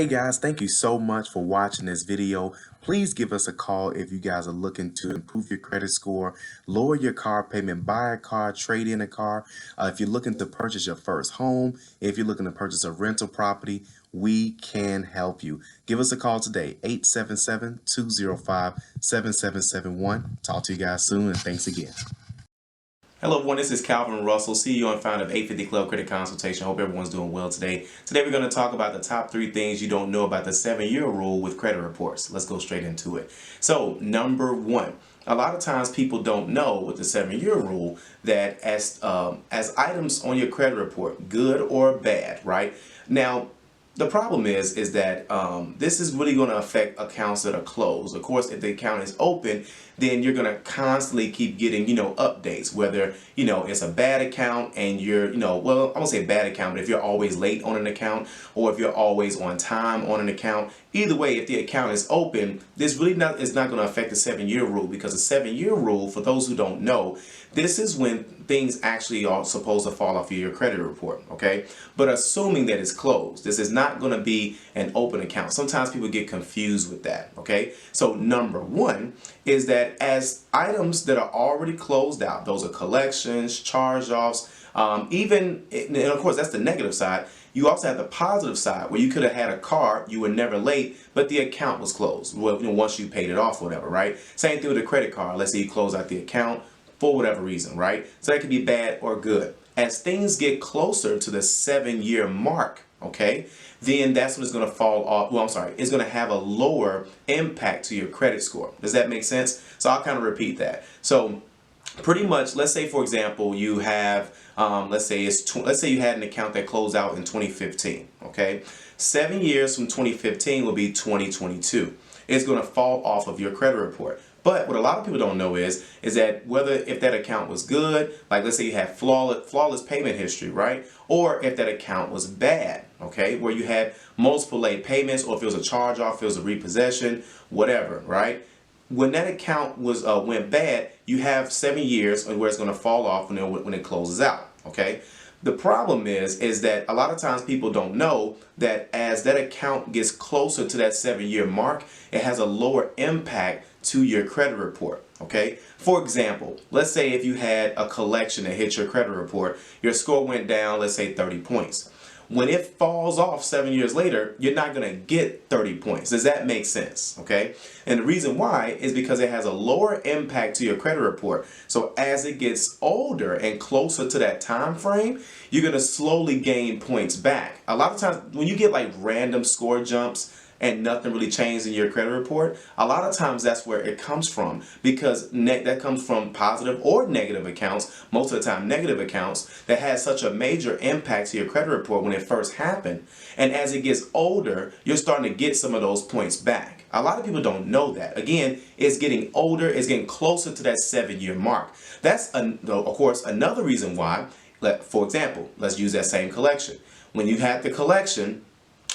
Hey guys, thank you so much for watching this video. Please give us a call if you guys are looking to improve your credit score, lower your car payment, buy a car, trade in a car. If you're looking to purchase your first home, if you're looking to purchase a rental property, we can help you. Give us a call today, 877-205-7771. Talk to you guys soon, and thanks again. Hello everyone, this is Calvin Russell, CEO and founder of 850 Club Credit Consultation. I hope everyone's doing well today. Today we're going to talk about the top 3 things you don't know about the 7-year rule with credit reports. Let's go straight into it. So, number 1, a lot of times people don't know with the 7-year rule that as items on your credit report, good or bad, right? Now, the problem is that this is really going to affect accounts that are closed. Of course, if the account is open, then you're going to constantly keep getting, updates, whether, it's a bad account and you're, well, I won't say bad account, but if you're always late on an account or if you're always on time on an account, either way, if the account is open, this really is not going to affect the 7-year rule, because the 7-year rule, for those who don't know, this is when things actually are supposed to fall off of your credit report, okay? But assuming that it's closed, this is not going to be an open account. Sometimes people get confused with that, okay? So number 1 is that as items that are already closed out, those are collections, charge-offs, even, and of course that's the negative side. You also have the positive side where you could have had a car, you were never late, but the account was closed. Well, once you paid it off or whatever, right? Same thing with a credit card. Let's say you close out the account for whatever reason, right? So that could be bad or good. As things get closer to the 7-year mark, okay, then that's when it's going to fall off. Well, I'm sorry, it's going to have a lower impact to your credit score. Does that make sense? So I'll kind of repeat that. So pretty much, let's say for example you have let's say you had an account that closed out in 2015, okay? 7 years from 2015 will be 2022. It's going to fall off of your credit report. But what a lot of people don't know is that if that account was good, like let's say you had flawless payment history, right? Or if that account was bad, okay, where you had multiple late payments, or if it was a charge off, if it was a repossession, whatever, right? When that account was went bad, you have 7 years where it's going to fall off when it closes out, okay? The problem is that a lot of times people don't know that as that account gets closer to that 7-year mark, it has a lower impact to your credit report, okay? For example, let's say if you had a collection that hit your credit report, your score went down, let's say 30 points. When it falls off 7 years later, you're not going to get 30 points. Does that make sense? Okay. And the reason why is because it has a lower impact to your credit report. So as it gets older and closer to that time frame, you're going to slowly gain points back. A lot of times when you get like random score jumps and nothing really changed in your credit report, a lot of times that's where it comes from, because that comes from positive or negative accounts, most of the time negative accounts, that has such a major impact to your credit report when it first happened. And as it gets older, you're starting to get some of those points back. A lot of people don't know that. Again, it's getting older, it's getting closer to that 7-year mark. That's, of course, another reason why, for example, let's use that same collection. When you had the collection,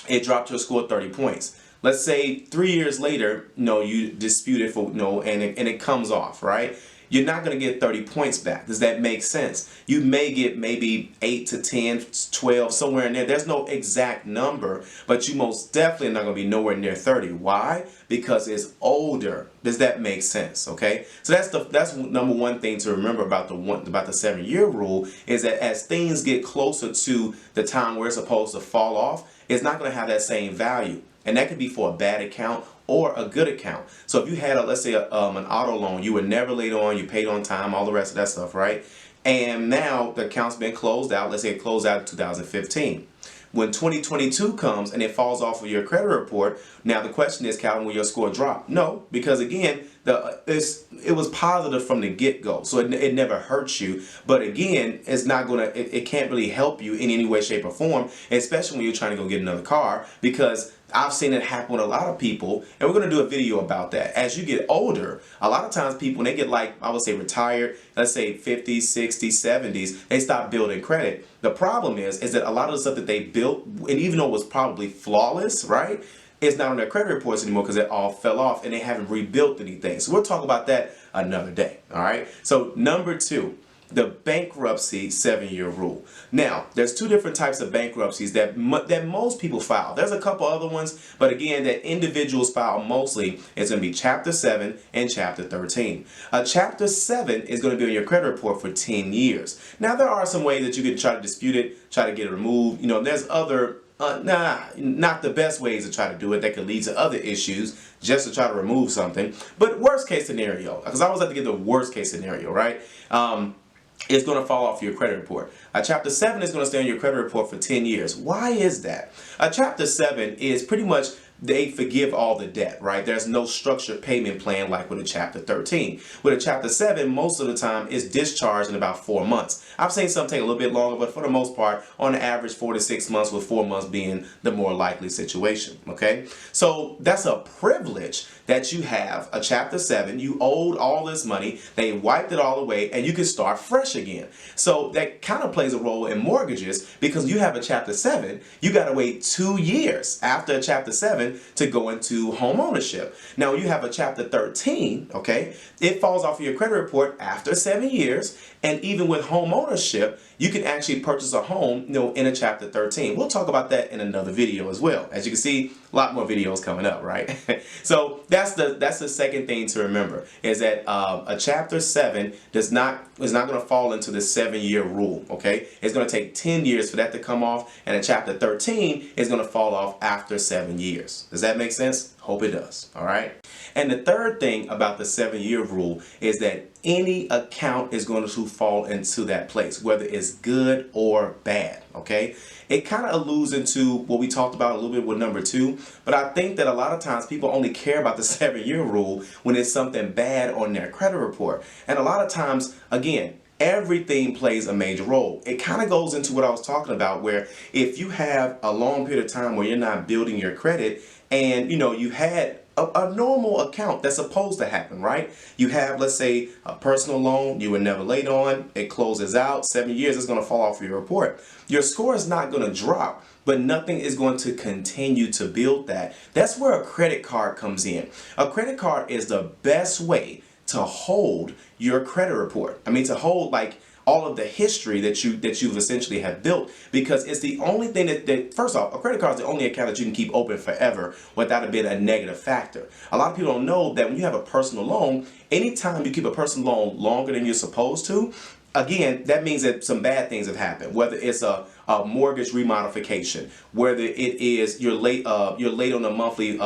it dropped your score 30 points. Let's say 3 years later, you dispute it for, and it comes off, right? You're not going to get 30 points back. Does that make sense? You may get maybe 8 to 10, 12, somewhere in there. There's no exact number, but you most definitely are not going to be nowhere near 30. Why? Because it's older. Does that make sense? Okay. So that's number 1 thing to remember about the 7-year rule, is that as things get closer to the time where it's supposed to fall off, it's not going to have that same value. And that could be for a bad account or a good account. So if you had let's say an auto loan, you were never late on, you paid on time, all the rest of that stuff, right? And now the account's been closed out. Let's say it closed out in 2015. When 2022 comes and it falls off of your credit report, now the question is, Calvin, will your score drop? No, because again, it was positive from the get-go, so it never hurts you. But again, it's not gonna, it can't really help you in any way, shape, or form, especially when you're trying to go get another car, because I've seen it happen with a lot of people, and we're going to do a video about that. As you get older, a lot of times people, when they get, like, I would say retired, let's say 50s, 60s, 70s, they stop building credit. The problem is that a lot of the stuff that they built, and even though it was probably flawless, right, it's not on their credit reports anymore because it all fell off and they haven't rebuilt anything. So we'll talk about that another day, all right? So number 2. the bankruptcy 7-year rule. Now, there's two different types of bankruptcies that most people file. There's a couple other ones, but again, that individuals file mostly is going to be Chapter 7 and Chapter 13. Chapter 7 is going to be on your credit report for 10 years. Now, there are some ways that you can try to dispute it, try to get it removed. You know, there's other not the best ways to try to do it that could lead to other issues just to try to remove something. But worst case scenario, because I always like to get the worst case scenario, right? It's going to fall off your credit report. Chapter 7 is going to stay on your credit report for 10 years. Why is that? Chapter 7 is pretty much they forgive all the debt, right? There's no structured payment plan like with a Chapter 13. With a Chapter 7, most of the time it's discharged in about 4 months. I've seen some take a little bit longer, but for the most part, on average, 4 to 6 months, with 4 months being the more likely situation, okay? So that's a privilege that you have a Chapter 7. You owed all this money, they wiped it all away, and you can start fresh again. So that kind of plays a role in mortgages, because you have a Chapter 7, you got to wait 2 years after a Chapter 7 to go into home ownership. Now you have a Chapter 13, okay? It falls off of your credit report after 7 years, and even with home ownership, you can actually purchase a home, in a Chapter 13. We'll talk about that in another video as well. As you can see, a lot more videos coming up, right? So that's the second thing to remember, is that a Chapter 7 is not going to fall into the 7-year rule, okay? It's going to take 10 years for that to come off, and a Chapter 13 is going to fall off after 7 years. Does that make sense? Hope it does, all right? And the third thing about the 7-year rule is that any account is going to fall into that place, whether it's good or bad, okay? It kind of alludes into what we talked about a little bit with number 2, but I think that a lot of times people only care about the 7-year rule when it's something bad on their credit report. And a lot of times, again, everything plays a major role. It kind of goes into what I was talking about, where if you have a long period of time where you're not building your credit, and you had a normal account that's supposed to happen, right? You have, let's say, a personal loan you were never late on, it closes out, 7 years, it's going to fall off your report. Your score is not going to drop, but nothing is going to continue to build that. That's where a credit card comes in. A credit card is the best way to hold your credit report. I mean, to hold like all of the history that you've essentially have built, because it's the only thing that first off, a credit card is the only account that you can keep open forever without it being a negative factor. A lot of people don't know that when you have a personal loan, anytime you keep a personal loan longer than you're supposed to, again, that means that some bad things have happened. Whether it's a mortgage remodification, whether it is you're late on a monthly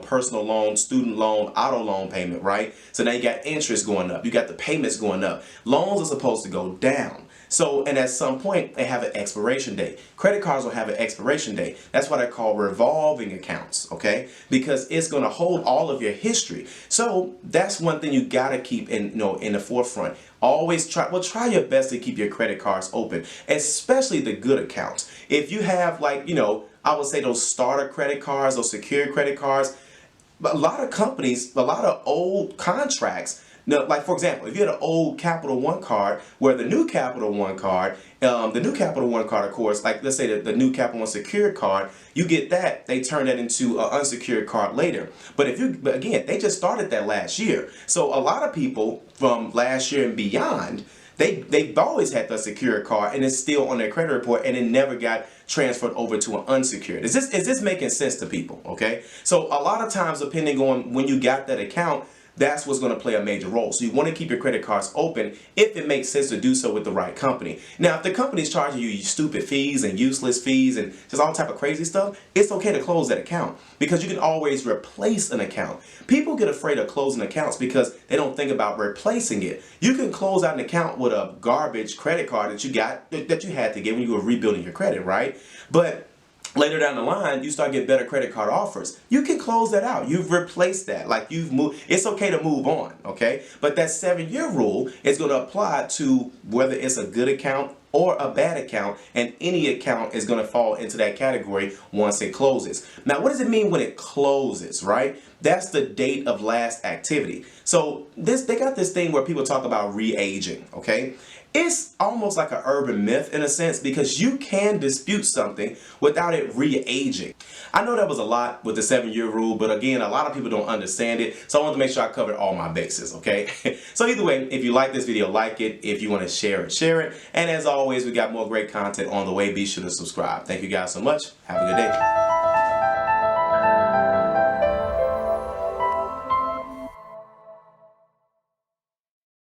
personal loan, student loan, auto loan payment, right? So now you got interest going up, you got the payments going up. Loans are supposed to go down. So, and at some point, they have an expiration date. Credit cards will have an expiration date. That's what I call revolving accounts, okay? Because it's going to hold all of your history. So that's one thing you got to keep in the forefront. Always try your best to keep your credit cards open, especially the good accounts. If you have I would say those starter credit cards, those secured credit cards, but a lot of companies, a lot of old contracts. Now, like for example, if you had an old Capital One card, where the new Capital One card, of course, like let's say the new Capital One secured card, you get that, they turn that into an unsecured card later. But again, they just started that last year. So a lot of people from last year and beyond, they've always had the secured card, and it's still on their credit report, and it never got transferred over to an unsecured. Is this making sense to people? Okay, so a lot of times, depending on when you got that account, that's what's going to play a major role. So you want to keep your credit cards open if it makes sense to do so with the right company. Now, if the company's charging you stupid fees and useless fees and just all type of crazy stuff, it's okay to close that account, because you can always replace an account. People get afraid of closing accounts because they don't think about replacing it. You can close out an account with a garbage credit card that you had to get when you were rebuilding your credit, right? But later down the line, you start getting better credit card offers. You can close that out. You've replaced that. Like you've moved. It's okay to move on, okay? But that 7-year rule is going to apply to whether it's a good account or a bad account, and any account is going to fall into that category once it closes. Now, what does it mean when it closes, right? That's the date of last activity. So they got this thing where people talk about re-aging, okay? It's almost like an urban myth in a sense, because you can dispute something without it re-aging. I know that was a lot with the 7-year rule, but again, a lot of people don't understand it. So I want to make sure I covered all my bases, okay? So either way, if you like this video, like it. If you want to share it, share it. And as always, we got more great content on the way. Be sure to subscribe. Thank you guys so much. Have a good day.